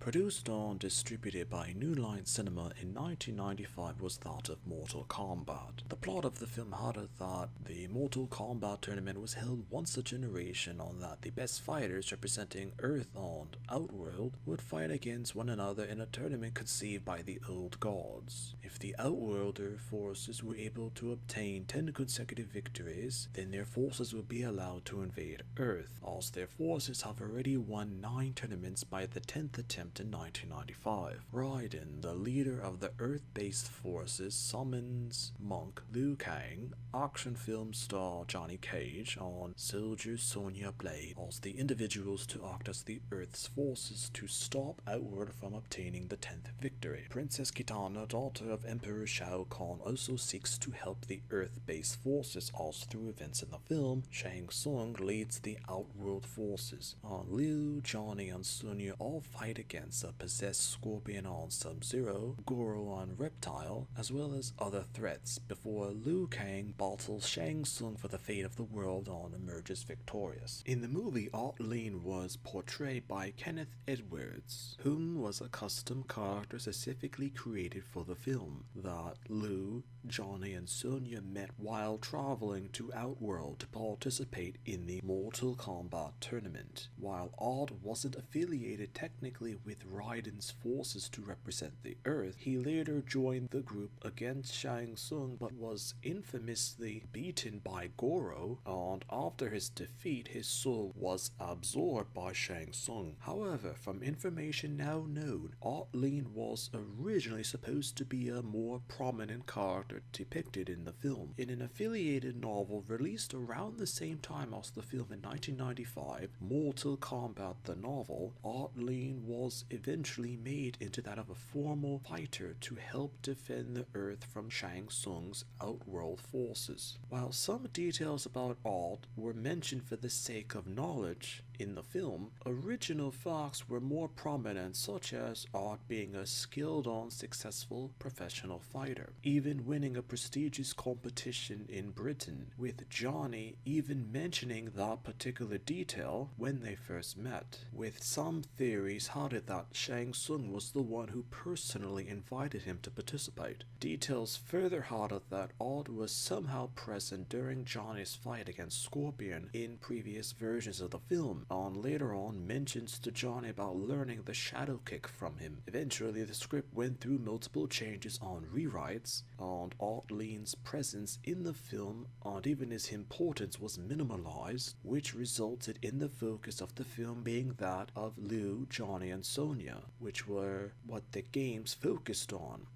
Produced and distributed by New Line Cinema in 1995 was that of Mortal Kombat. The plot of the film had it that the Mortal Kombat tournament was held once a generation on that the best fighters representing Earth and Outworld would fight against one another in a tournament conceived by the old gods. If the Outworlder forces were able to obtain 10 consecutive victories, then their forces would be allowed to invade Earth, as their forces have already won 9 tournaments by the 10th attempt in 1995. Raiden, the leader of the Earth-based forces, summons Monk, Liu Kang, action film star Johnny Cage, and soldier Sonya Blade as the individuals to act as the Earth's forces to stop Outworld from obtaining the 10th victory. Princess Kitana, daughter of Emperor Shao Kahn, also seeks to help the Earth-based forces as through events in the film. Shang Tsung leads the Outworld forces, and Liu, Johnny, and Sonya all fight against a possessed Scorpion on Sub-Zero, Goro on Reptile, as well as other threats, before Liu Kang battles Shang Tsung for the fate of the world and emerges victorious. In the movie, Lin was portrayed by Kenneth Edwards, whom was a custom character specifically created for the film, that Liu, Johnny, and Sonya met while traveling to Outworld to participate in the Mortal Kombat tournament. While Odd wasn't affiliated technically with Raiden's forces to represent the Earth, he later joined the group against Shang Tsung but was infamously beaten by Goro, and after his defeat his soul was absorbed by Shang Tsung. However, from information now known, Lin was originally supposed to be a more prominent character depicted in the film. In an affiliated novel released around the same time as the film in 1995, Mortal Kombat the novel, Lin was eventually made into that of a formal fighter to help defend the Earth from Shang Tsung's Outworld forces. While some details about Odd were mentioned for the sake of knowledge in the film, original facts were more prominent, such as Odd being a skilled and successful professional fighter, even winning a prestigious competition in Britain, with Johnny even mentioning that particular detail when they first met, with some theories had it that Shang Tsung was the one who personally invited him to participate. Details further had it that Odd was somehow present during Johnny's fight against Scorpion in previous versions of the film, and later on mentions to Johnny about learning the shadow kick from him. Eventually the script went through multiple changes on rewrites, and Lin's presence in the film and even his importance was minimalized, which resulted in the focus of the film being that of Liu, Johnny, and Sonya, which were what the games focused on.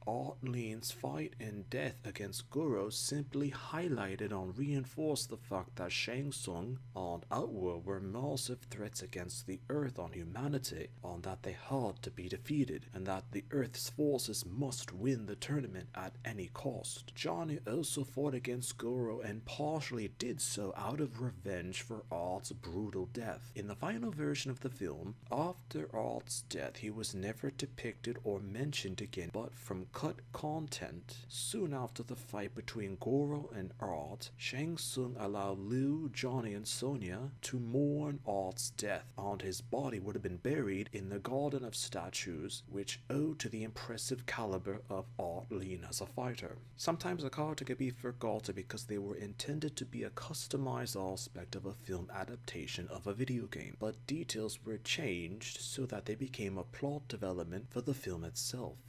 Lin's fight and death against Goro simply highlighted and reinforced the fact that Shang Tsung and Outworld were massive threats against the Earth and humanity, and that they had to be defeated, and that the Earth's forces must win the tournament at any cost. Johnny also fought against Goro and partially did so out of revenge for Odd's brutal death. In the final version of the film, after Odd's death, he was never depicted or mentioned again, but from cut content, soon after the fight between Goro and Odd, Shang Tsung allowed Liu, Johnny, and Sonya to mourn Odd's death, and his body would have been buried in the Garden of Statues, which owed to the impressive caliber of Lin as a fighter. Sometimes a character could be forgotten because they were intended to be a customized aspect of a film adaptation of a video game, but details were changed so that they became a plot development for the film itself.